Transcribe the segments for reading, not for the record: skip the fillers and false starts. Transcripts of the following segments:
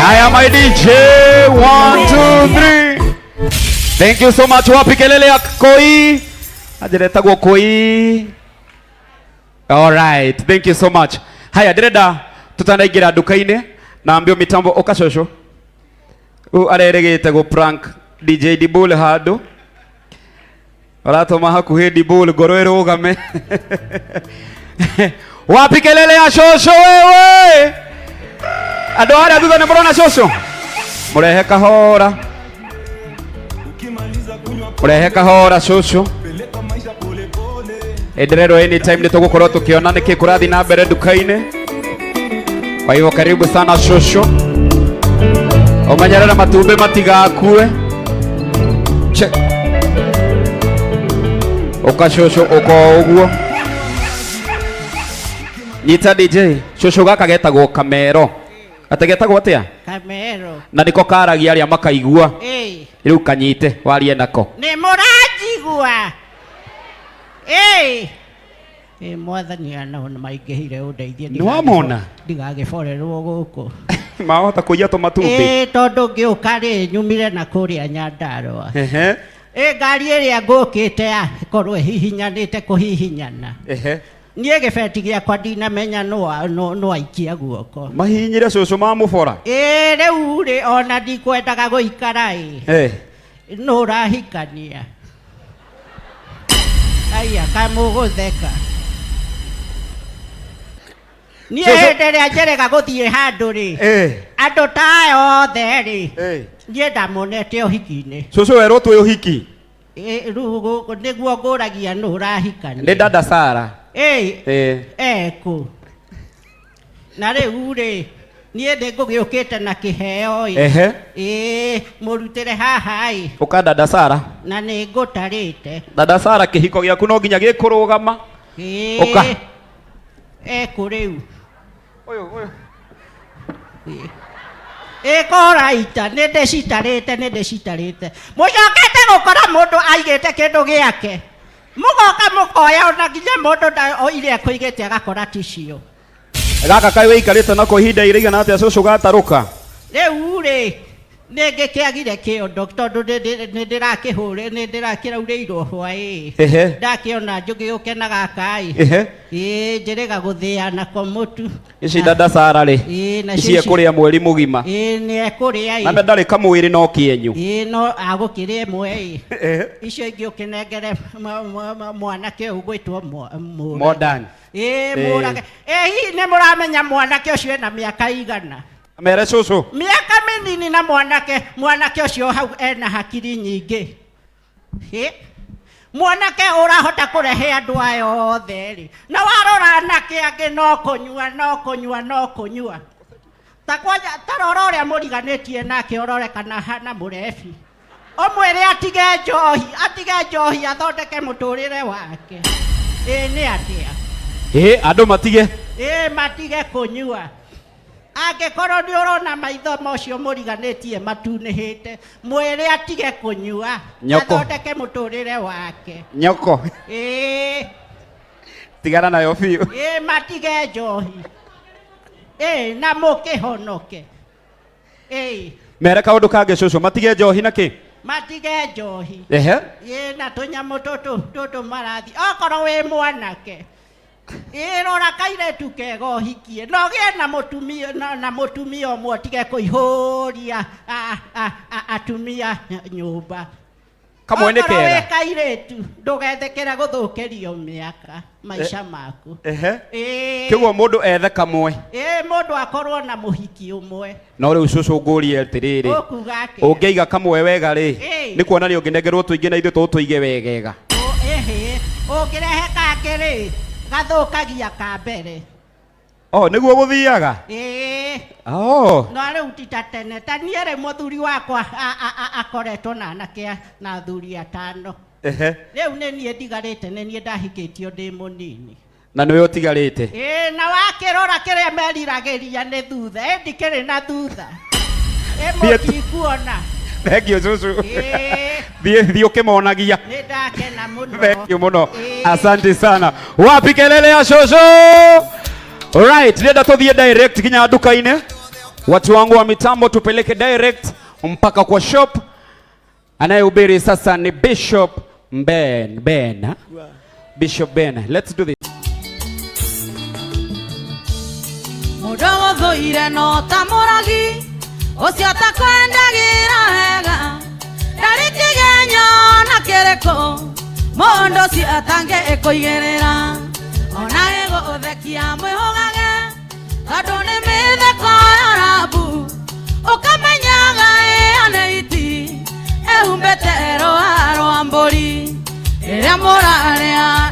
I am my DJ. 1, 2, 3. Thank you so much. Wapi kelele ya Koi? Adireta go Koi. All right. Thank you so much. Haya direda tutanaingira dukaine na ambio mitambo okashosho. Areregete go prank DJ Dibul hado. Waratoma hakuhe Dibul goroero game. Wapi kelele ya shosho wewe? Adoara duda na mrona shosho. Murehe kahora. Murehe kahora shosho. Edrero anytime nitogukora tukiona niki kurathi na mbere dukaine. Kwa hivyo karibu sana shosho. Omanyarara matumbe matigakue. Check. Okashosho oko uguo. Nyita DJ, shosho gaka getagwo Kamero. Ategetagwo atia? Kamero. Na niko karagia aria makaigua. Riu kanyite warie nako. Ni murajigua. Mwathani ana maingihire undeithie. Ni wamona? Ndigagiborerwo guku. Mahota kuiya to matumbi. Tondu ngiuka ri nyumire na kuria Nyandarua. Ngari iria ngukite korwo hihinyanite kuhihinyana. Nie gebeti giakwa ndinamenya no aikia guoko. Mahinyire shosho mamubora. Riu ri ona ndikwendaga guikara no rahikania. Aya kamugutheka. Nie henderia njerega guthie handu ri. Andu ta othe ri. Nie ndamonete uhiki-ini. Shosho werwo twi uhiki. Rugo niguo nguragia no rahikania. Ni dada Sara. Eko. Na riu ri nie ndigugiukite na kiheo murutire haha uka dada Sara na ni ngutarite dada Sara kihiko giaku no nginya gikurugama uka kuriu uyu koraita nende citarite mucokete gukora mundu aigite kindu giake mugoka mukoya ona nginya mundu o ile akuigete agakora ticio gaka kai wikarite nako hinda iriga na atia cucu gataruka riu ri nenge kiagire kiondo tondu ndirakihure ndirakiraurirwo hwai ndakiona njugi ukena gakai njiriga guthia nako mutu ici dada Sara ri ici kuria mweri mugima ni ekuria na ndari kamwiri no kienyu no agukirie mwe icio ingi ukinengere mwanake ugwitwo modern murage hi ne muramenya mwanake ucio na miaka igana mere cucu miaka minini na mwanake ucio hau ena hakiri nyingi mwanake urahota kurehe andu ayo othe ri na warora anake angi no kunyua ta kwanja tarora uria muriganitie nake urore kana hana murebi omwere atige njohi athondeke muturire wake ni atia andu matige matige kunyua angikorwo ni urona maitho macio muriganitie matunihite mwere atige kunyua athondeke muturire wake nyoko tigana nayo biu matige njohi na mukihonoke mere kaundu kange cucu matige njohi naki matige njohi na tunyamu tutu marathi okorwo wi mwanake rora kairetu kega uhikie no gie na mutumia umwe tige kuihuria atumia nyumba kamwe kega kairetu ndugethekera guthukirio miaka maisha maku kiguo mundu ethe kamwe mundu akorwo na muhiki umwe no riu cucu ngurie atiriri ungiiga kamwe wega ri ni kuonania unginengerwo tuingi na ithu tuige wegega ungirehe kake ri gathukagia ka mbere niguo guthiaga no riu tita tene ta nie ri muthuri wakwa akoretwo na anake na thuri atano riu ni nie ndigarite ni nie ndahikitio ndi munini na niwe utigarite na wakirora kiria meriragiria ni thutha ndikiri na thutha mutikuona thank you cucu thie ukimonagia ni ndakena muno thank you muno asante sana wapi kelele ya cucu right nenda tuthie direct kinya duka-ini watu wangu wa mitambo tupeleke direct mpaka kwa shop anayehubiri sasa ni Bishop Ben Bishop Ben let's do this mudogo thoire no tamoragi ucio takwendagira wega ndarikigenyo na kireko mondo si atange ekuigerera ona ego uthekia mwihogage tondu ni mitheko ya rabu ukamenyaga aneiti ehumbete roa rwa mburi iria muranyua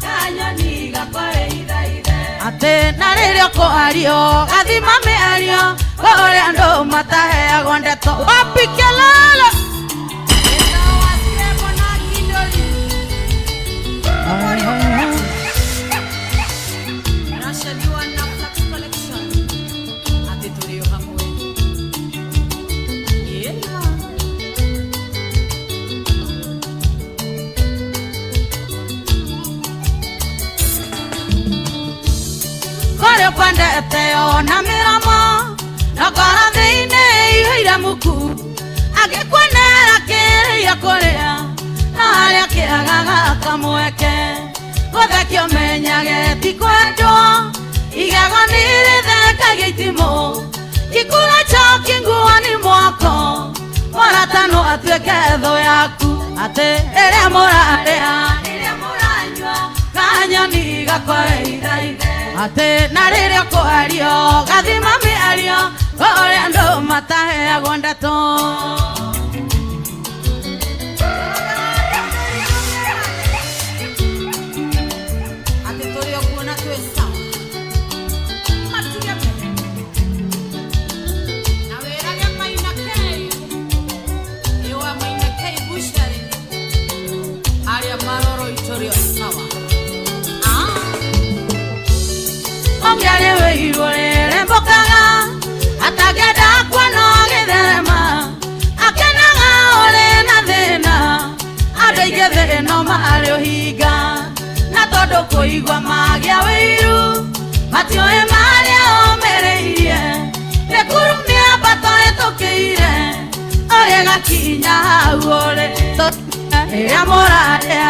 kanyoni gakore ithaithe ati na riria kuario gathima miario kuria andu mataheagwo ndeto wapi kelele kore pandete ona miramo na kora thine ihuire muku agikwenera kiria kuria na haria kiagaga kamweke guthekio menyage ti kwendwo igego nirithekagia itimo ikura choki nguani mwako mwaratano atuike tho yaku ati iria muranyua kanyoni gakore ithaithe ati na riria kuario gathima miario kuria andu mataheagwo ndeto ongere weirore rembokaga atagenda kwa no githerema akena thĩ no marĩ ũhinga na tondũ kũigua magĩa wĩiru matiũĩ marĩa ũmĩrĩirie nĩ kurumia mbato ĩtũkĩire ũrĩa gakinya hau ũrĩ rĩrĩa mũrarĩa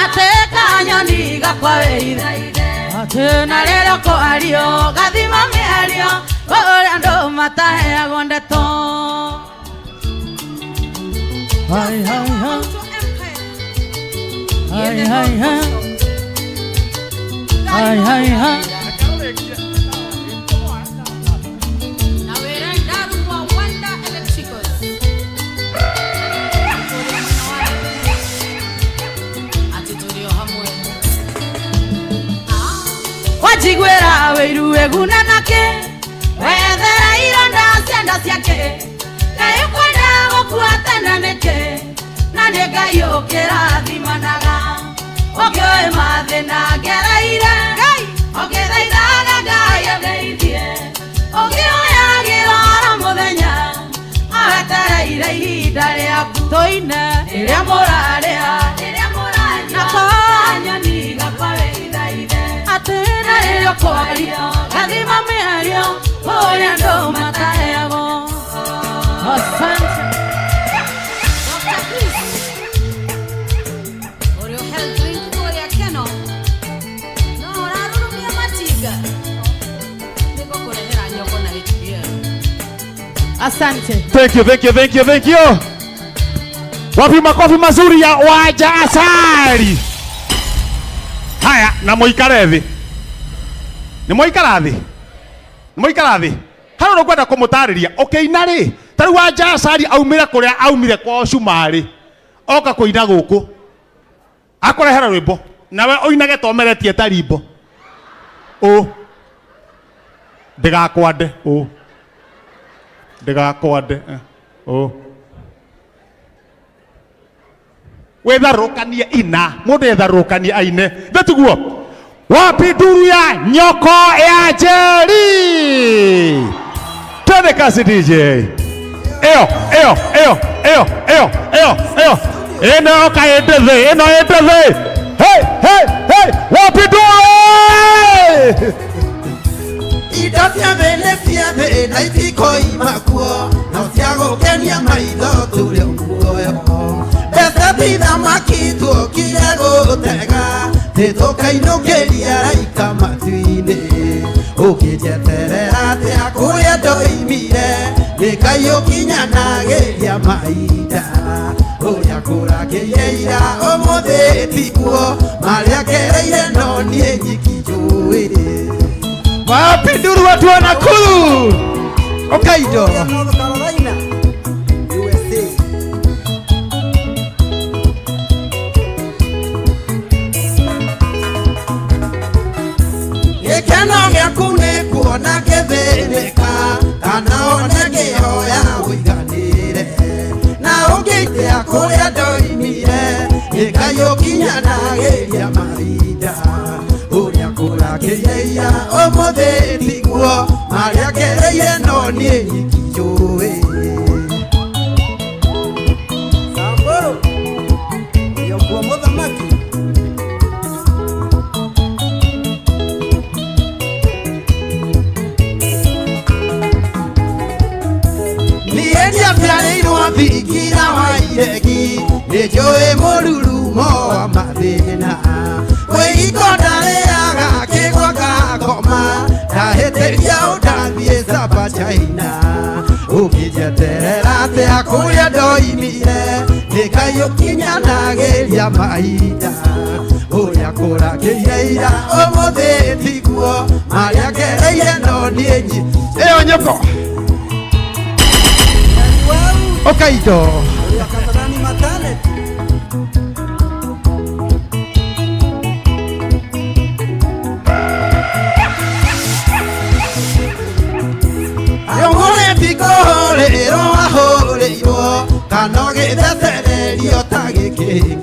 atĩ kanyoni gakwa wĩithaithe atĩ na rĩrĩa kwario gathima mĩario ũrĩa andũ mataheagwo ndeto. Hai hai hai hai hai hai hai hai na wera ndaru kwa Wanda Electricals atiturio hamwe wajigwera wĩiru eguna nake wethera ironda cianda ciake na yukwenda gũkuatana nĩkĩ na nĩ Ngai ũkĩrathimanaga ũngĩoĩ mathĩna ngereire ũngĩthaithaga Ngai andeithie ũngĩoyagĩra oro mũthenya awetereire ihinda rĩaku tũine rĩrĩa mũrarĩa na kanyoni gakwa wĩithaithe atĩ na rĩrĩa ũkwaria gathima mĩario ũrĩa andũ mataheagwo. Asante. Asante. Thank you, thank you, thank you, thank you. Wapi makofi mazuri ya Wajacari. Haya, na muikare thi. Ni muikara thi. Ni muikara thi. Hano no kwenda kumutariria. Okay, nari. Tari Wajacari aumire kuria aumire kwa Cumari. Oka kuina guku. Akurehera rwimbo. Nawe oinage tomeretie tarimbo. O. Ndigakwande. O. Ndigakwande. O. Wetharukanie ina. Mundu etharukanie aine. Ndetuguo. Wapi nduru ya nyoko ya Njeri? Twende kasi DJ. Eyo. Eno kaende the. Eno ende the. Hey. Wapi nduru? Idatia vele fiade na itiko imakuo na utiago kenya maitho tulio muoyo besa tida makituo kirego tega tetoka inogeria raika matuine ukijeterera te akuya doimire nikayo kinyanageria maida oya kura keira omothe tikuo maria kereire no nie nyikijuwe. Wapi nduru watu wa Nakuru? Okaido. North Carolina, USA. Ekeno gĩaku nĩ kuona gĩthĩnĩka kana one kĩhoya ũiganĩre na ũngĩitea kũrĩa ndoimire Ngai ũkinyanagĩria mahinda ũrĩa kũrakĩria ũmũthĩ tiguo marĩa kereire no niĩ nyikijũĩ. Samburu yokuo mũthamaki niĩ ndiaciarĩirwo thingira wa iregi nĩnjũĩ mũrurumo wa mathĩna kwĩgiko ndarĩaga kĩgwa gakoma ndahĩtĩria ũndathiĩ Saba China ũkĩnjeterera atĩa kũrĩa ndoimire nĩ Ngai ũkinyanagĩria mahinda ũrĩa kũrakĩire ira ũmũthĩ tiguo marĩa ngereire no niĩ ĩyo nyoko Okaido. Kanoge thetererio ta gĩkĩ